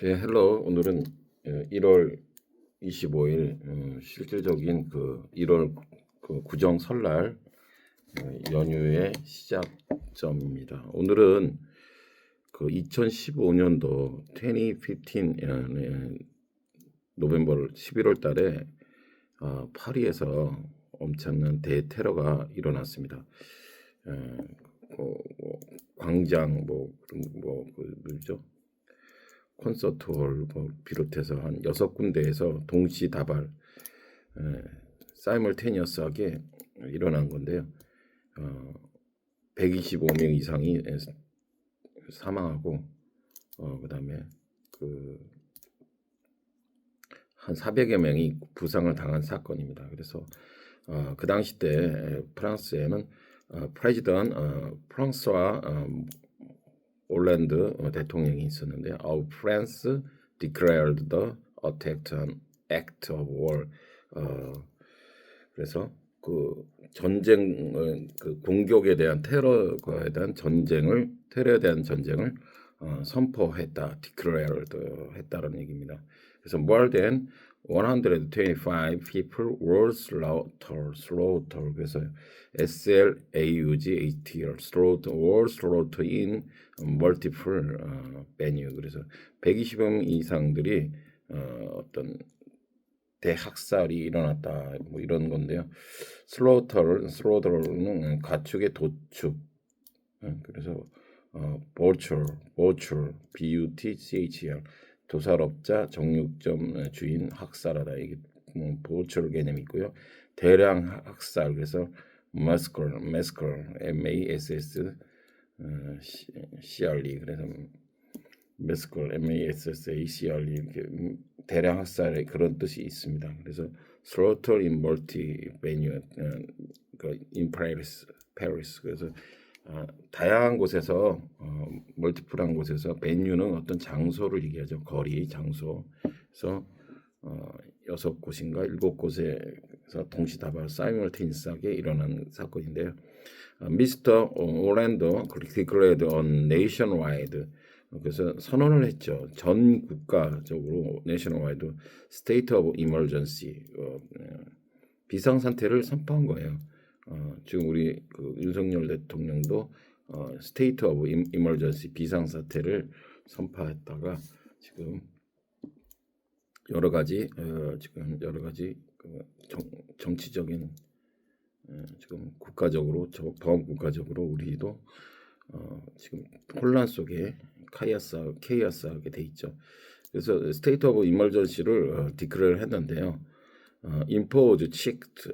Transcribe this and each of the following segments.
헬로. 오늘은 1월 25일 실질적인 1월 구정 설날 연휴의 시작점입니다. 오늘은 2015년도 2015 노벰버 11월 달에 파리에서 엄청난 대테러가 일어났습니다. 광장 뭐죠? 콘서트홀 비롯해서 한 6군데에서 동시다발 사이멀테니어스하게 일어난 건데요. 125명 이상이 사망하고 그다음에 한 400여 명이 부상을 당한 사건입니다. 그래서 그 당시 때 프랑스에는 프레지던 프랑스와 올랜드 대통령이 있었는데 France declared the attack an act of war. 그래서 전쟁, 공격에 대한 테러에 대한 테러에 대한 전쟁을 선포했다, declared 했다는 얘기입니다. 그래서 more than 125 people were slaughtered. 그래서 SLAUGHTR slaughtered in multiple venue. 그래서 120명 이상들이 어떤 대학살이 일어났다, 뭐 이런 건데요. 슬로터는 가축의 도축. 그래서 butcher, BUTCHER, 도살업자, 정육점 주인, 학살하다. 이게 butcher 개념이 있고요. 대량 학살. 그래서 massacre, MASSCRE. 그래서 massacre, MASSACRE, 이렇게 대량 학살의 그런 뜻이 있습니다. 그래서 slaughter in multi venue, in Paris. 그래서 다양한 곳에서 멀티플한 곳에서 venue는 어떤 장소를 얘기하죠. 거리, 장소. 그래서 6곳인가 7곳에서 동시다발 사이멀테니스하게 일어난 사건인데요. 미스터 오랜도 declared on nationwide. 그래서 선언을 했죠. 전 국가적으로 nationwide state of emergency, 비상 상태를 선포한 거예요. 지금 우리 윤석열 대통령도 state of emergency, 비상 사태를 선포했다가 지금 여러 가지 정치적인 지금 국가적으로 범국가적으로 우리도 지금 혼란 속에 케이아스하게 돼 있죠. 그래서 state of emergency를 디클레어를 했는데요. impose checked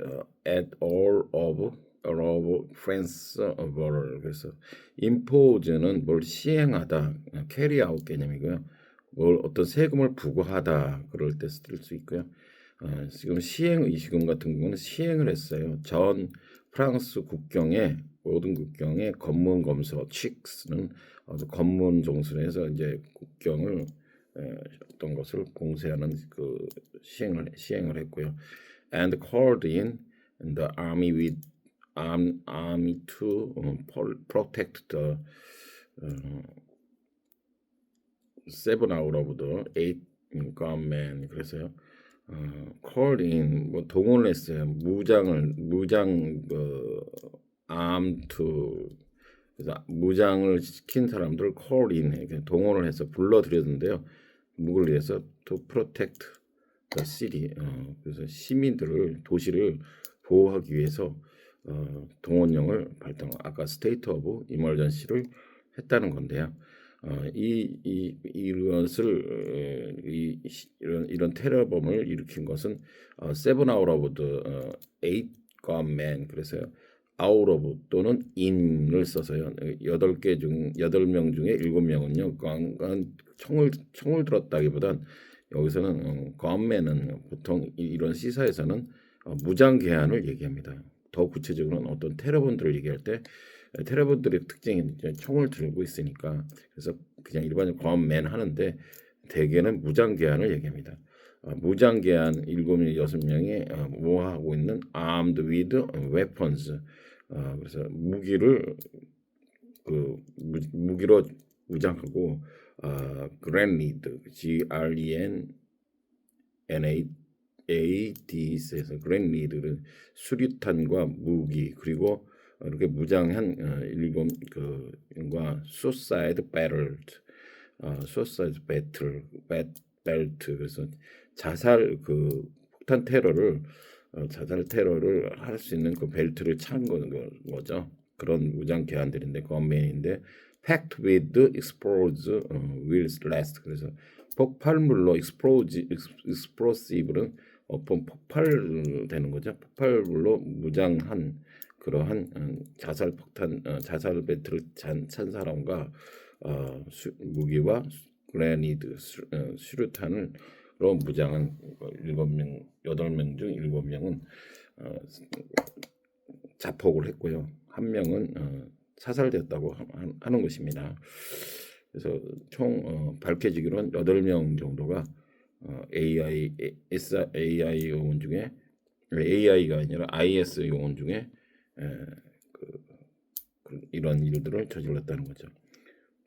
at all of France border. 그래서 impose는 뭘 시행하다, carry out 개념이고요. 뭘 어떤 세금을 부과하다 그럴 때 쓸 수 있고요. 지금 시행 의식금 같은 경우는 시행을 했어요. 전 프랑스 국경에 모든 국경에 검문 검소, 칙스는 검문 종술에서 이제 국경을 어떤 것을 공세하는 시행을 했고요. And called in the army to protect the 7 out of the 8 gunmen. 그래서 called in 동원을 했어요. arm to, 그래서 무장을 시킨 사람들을 call in, 동원을 해서 불러들였는데요. 누구를 위해서? to protect the city. 그래서 도시를 보호하기 위해서 동원령을 발동. 아까 state of emergency를 했다는 건데요. 이런 테러범을 일으킨 것은 7 out of the 8 gunmen. 그래서 out of 또는 in을 써서요. 8명 중에 7명은요. 총을 들었다기보단 여기서는 gunmen은 보통 이런 시사에서는 무장 개한을 얘기합니다. 더 구체적으로는 어떤 테러범들을 얘기할 때 테러범들의 특징이 이제 총을 들고 있으니까, 그래서 그냥 일반적으로 gunmen 하는데 대개는 무장 개한을 얘기합니다. 무장 개한 7명, 6명이 모아하고 있는 armed with weapons. 그래서 무기로 무장하고 Grenade, GRENNAD에서 Grenade를 수류탄과 무기 그리고 이렇게 무장한 일본 그과 Suicide Battle, Suicide Battle, 벨트 그래서 자살 폭탄 테러를 자살 테러를 할 수 있는 그 벨트를 찬 거죠. 그런 무장 개안들인데 건맨인데 packed with explosive will last 그래서 폭발물로 explosive는 폭발되는 거죠. 폭발물로 무장한 그러한 자살 폭탄 자살 벨트를 찬 사람과 무기와 그레니드 수류탄으로 무장한 7명, 8명 중 7명은 자폭을 했고요. 한 명은 사살됐다고 하는 것입니다. 그래서 총 밝혀지기로는 8명 정도가 AI 요원 중에 AI가 아니라 IS 요원 중에 이런 일들을 저질렀다는 거죠.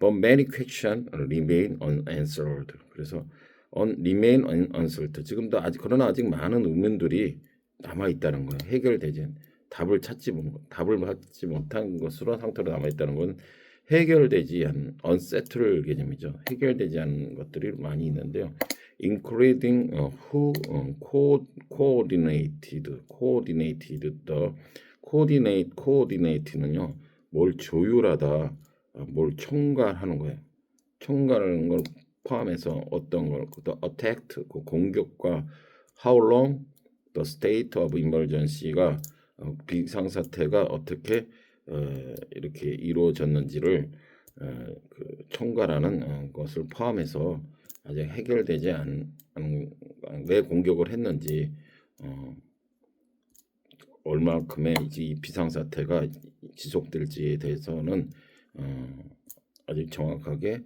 But many questions remain unanswered. 그래서 remain unanswered. 지금도 그러나 아직 많은 의문들이 남아 있다는 거예요. 해결되지 답을 찾지 못한 것으로 상태로 남아 있다는 건 해결되지 않은 unsettled 개념이죠. 해결되지 않은 것들이 많이 있는데요. Including who coordinate는요. 뭘 조율하다, 뭘 총괄하는 거예요. 총괄하는 걸 포함해서 어떤 걸, 또 attacked, 그 공격과 how long, the state of emergency가 비상사태가 어떻게 이렇게 이루어졌는지를 총괄하는 것을 포함해서 아직 해결되지 않은 왜 공격을 했는지 얼마큼의 이 비상사태가 지속될지에 대해서는 아직 정확하게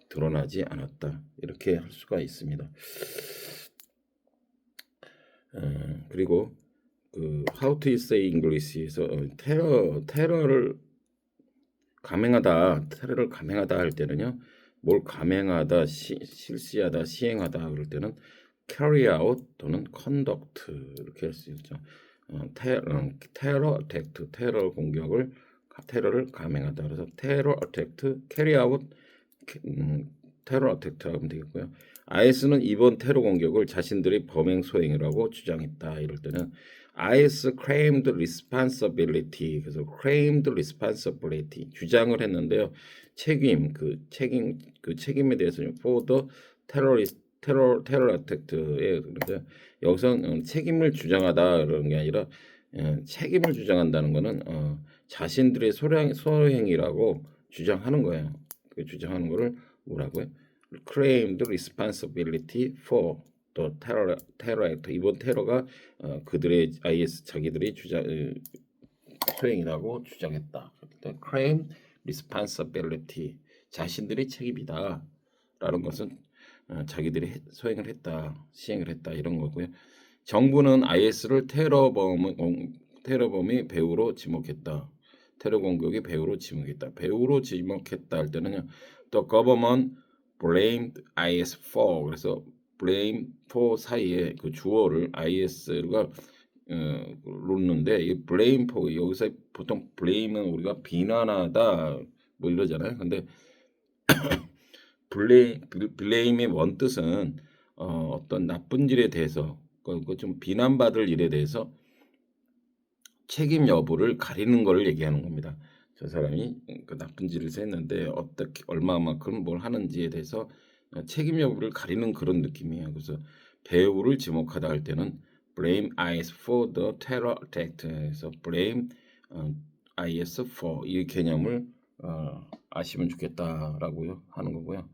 드러나지 않았다. 이렇게 할 수가 있습니다. 그리고 How to say English에서 테러를 감행하다 할 때는요. 뭘 감행하다, 실시하다, 시행하다 그럴 때는 carry out 또는 conduct 이렇게 할 수 있죠. 테러 어택트, 테러를 감행하다. 그래서 테러 어택트, carry out, 테러 어택트 하면 되겠고요. IS는 이번 테러 공격을 자신들의 범행 소행이라고 주장했다. 이럴 때는 IS claimed responsibility. 그래서 claimed responsibility 주장을 했는데요. 책임에 대해서는 for the terror attack에 그런데 여기서 책임을 주장하다 그런 게 아니라 책임을 주장한다는 것은 자신들의 소행이라고 주장하는 거예요. 그 주장하는 거를 뭐라고요? claimed responsibility for the terror act. 이번 테러가 그들의 IS 자기들이 소행이라고 주장했다. claim responsibility 자신들의 책임이다라는 것은 자기들이 시행을 했다 이런 거고요. 정부는 IS를 테러범이 배후로 지목했다. 테러 공격이 배후로 지목했다. 배후로 지목했다 할 때는요. The government blamed IS for 그래서 blame for 사이에 그 주어를 IS가 놓는데 이 blame for 여기서 보통 blame은 우리가 비난하다 뭐 이러잖아요. 근데 blame의 원뜻은 어떤 나쁜 일에 대해서 좀 비난받을 일에 대해서 책임 여부를 가리는 것을 얘기하는 겁니다. 저 사람이 그 나쁜 짓을 했는데 어떻게 얼마만큼 뭘 하는지에 대해서 책임 여부를 가리는 그런 느낌이에요. 그래서 배후를 지목하다 할 때는 blame IS for the terror attack에서 blame IS for 이 개념을 아시면 좋겠다라고 하는 거고요.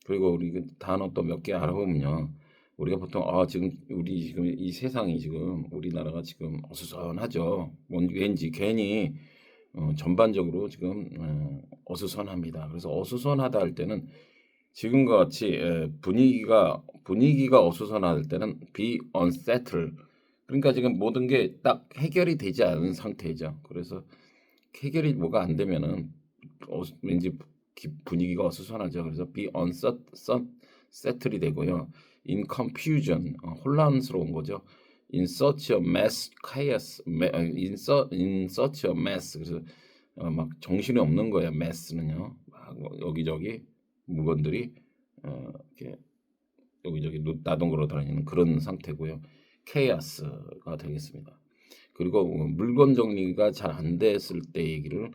그리고 우리 그 단어 또 몇 개 알아보면요. 우리가 보통 지금 이 세상이 지금 우리나라가 지금 어수선하죠. 왠지 괜히 전반적으로 지금 어수선합니다. 그래서 어수선하다 할 때는 지금과 같이 분위기가 어수선할 때는 be unsettled. 그러니까 지금 모든 게 딱 해결이 되지 않은 상태죠. 그래서 해결이 뭐가 안 되면은 왠지 분위기가 어수선하죠. 그래서 be unsettled 되고요. in confusion 혼란스러운 거죠. in such a mess chaos in such a mess 그래서 막 정신이 없는 거예요. mess는요. 막 여기저기 물건들이 이렇게 여기저기 나동거려 다니는 그런 상태고요. chaos가 되겠습니다. 그리고 물건 정리가 잘 안 됐을 때 얘기를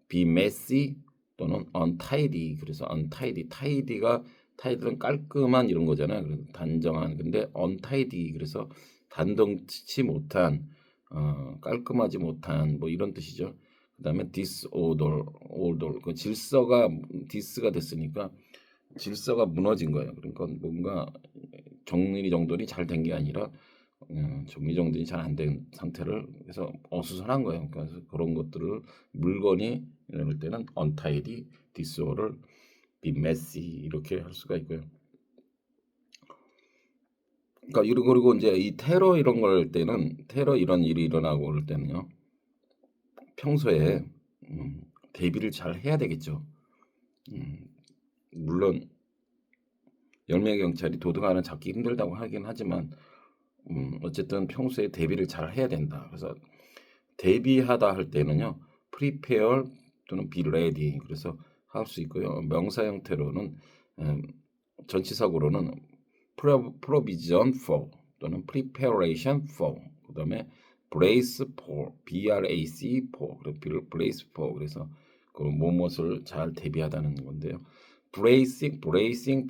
be messy 또는 untidy 그래서 untidy tidy는 깔끔한 이런 거잖아요. 그래서 단정한 근데 untidy 그래서 단정치 못한 깔끔하지 못한 뭐 이런 뜻이죠. 그다음에 disorder 그 질서가 dis가 됐으니까 질서가 무너진 거예요. 그러니까 뭔가 정리정돈이 잘 된 게 아니라 정리정돈이 잘 안 된 상태를 그래서 어수선한 거예요. 그래서 그런 것들을 물건이 이럴 때는 untidy, disorder, be messy 이렇게 할 수가 있고요. 그러니까 그리고 이제 이 테러 이런 걸 할 때는 테러 이런 일이 일어나고 그럴 때는요. 평소에 대비를 잘 해야 되겠죠. 물론 10명의 경찰이 도둑 하나 잡기 힘들다고 하긴 하지만 어쨌든 평소에 대비를 잘 해야 된다. 그래서 대비하다 할 때는요. prepare 또는 be ready 그래서 할 수 있고요. 명사 형태로는 전치사고로는 provision for 또는 preparation for 그다음에 brace for brace for brace for 그래서 그 무엇을 잘 대비하다는 건데요. bracing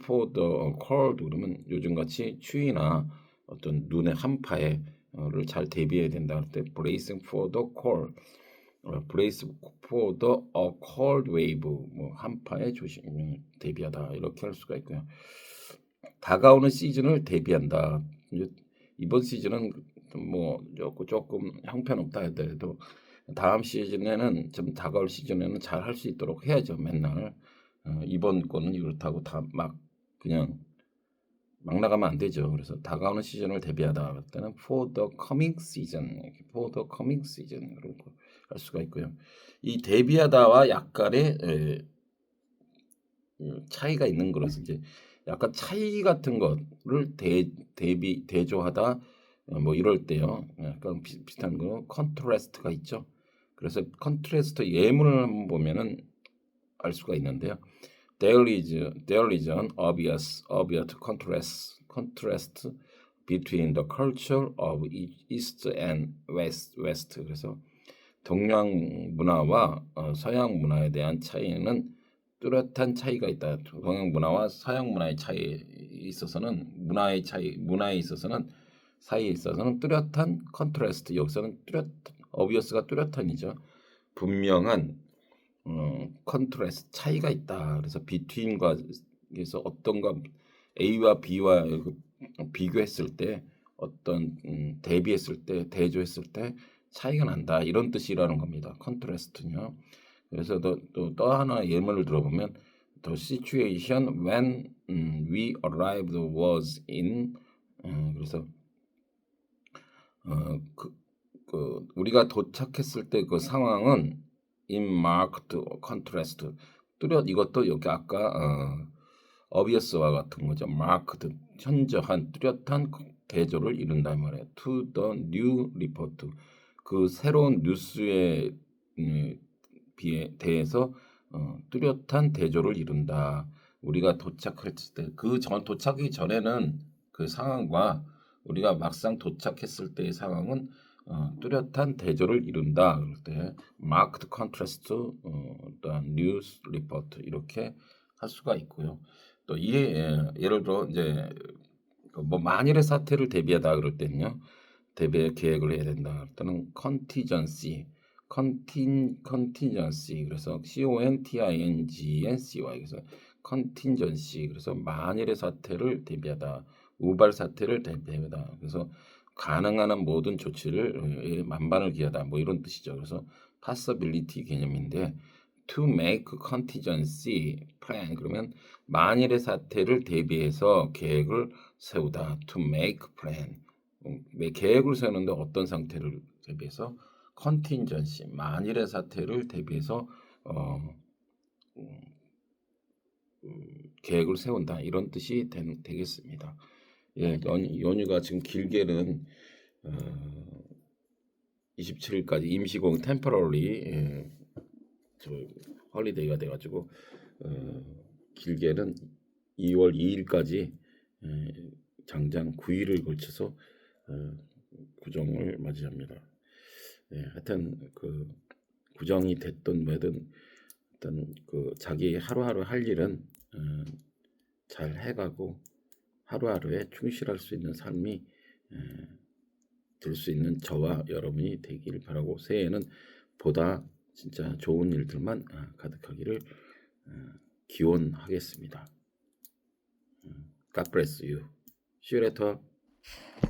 for the cold 그러면 요즘같이 추위나 어떤 눈의 한파에를 잘 대비해야 된다 할 때 bracing for the cold, brace for the cold wave 뭐 한파에 대비하다 이렇게 할 수가 있고요. 다가오는 시즌을 대비한다. 이번 시즌은 뭐 조금 형편없다 하더라도 다음 시즌에는 좀 다가올 시즌에는 잘 할 수 있도록 해야죠. 맨날 이번 거는 이렇다고 다 막 그냥 막 나가면 안 되죠. 그래서 다가오는 시즌을 대비하다 할 때는 for the coming season, for the coming season 그런 거 할 수가 있고요. 이 대비하다와 약간의 차이가 있는 거라서 이제 약간 차이 같은 거를 대조하다 뭐 이럴 때요. 약간 비슷한 거 컨트라스트가 있죠. 그래서 컨트라스트 예문을 한번 보면은 알 수가 있는데요. There is an obvious contrast between the culture of East and West. 그래서 동양 문화와 서양 문화에 대한 차이는 뚜렷한 차이가 있다. 동양 문화와 서양 문화의 차이에 있어서는 문화에 있어서는 사이에 있어서는 뚜렷한 컨트라스트 여기서는 obvious가 뚜렷한이죠. 분명한 컨트라스트 차이가 있다. 그래서 between과 그래서 어떤가 A와 B와 비교했을 때 어떤 대비했을 때 대조했을 때 차이가 난다. 이런 뜻이라는 겁니다. 컨트라스트는요. 그래서 또 하나 예문을 들어보면 the situation when we arrived was in 그래서 우리가 도착했을 때 그 상황은 in marked contrast 이것도 여기 아까 obvious와 같은 거죠. marked 현저한 뚜렷한 대조를 이룬다 말이에요. to the new report 그 새로운 뉴스에 대해서 뚜렷한 대조를 이룬다. 우리가 도착했을 때 도착하기 전에는 그 상황과 우리가 막상 도착했을 때의 상황은 뚜렷한 대조를 이룬다. 그럴 때 marked contrast, 또한 news report 이렇게 할 수가 있고요. 또 예를 들어 이제 뭐 만일의 사태를 대비하다 그럴 때는요. 대비 계획을 해야 된다. 또는 contingency 그래서 CONTINGNCY 그래서 contingency 그래서 만일의 사태를 대비하다. 우발 사태를 대비하다. 그래서 가능한 한 모든 조치를 만반을 기하다. 뭐 이런 뜻이죠. 그래서 possibility 개념인데 to make contingency plan 그러면 만일의 사태를 대비해서 계획을 세우다. to make plan 계획을 세우는데 어떤 상태를 대비해서 컨틴전시 만일의 사태를 대비해서 계획을 세운다 이런 뜻이 되겠습니다. 예, 연휴가 지금 길게는 27일까지 임시공 템퍼러리 저 헐리데이가 돼가지고 길게는 2월 2일까지 장장 9일을 걸쳐서 구정을 맞이합니다. 예, 하여튼 그 구정이 됐든 뭐든 일단 그 자기 하루하루 할 일은 잘 해가고 하루하루에 충실할 수 있는 삶이 될 수 있는 저와 여러분이 되기를 바라고 새해에는 보다 진짜 좋은 일들만 가득하기를 기원하겠습니다. God bless you. See you later.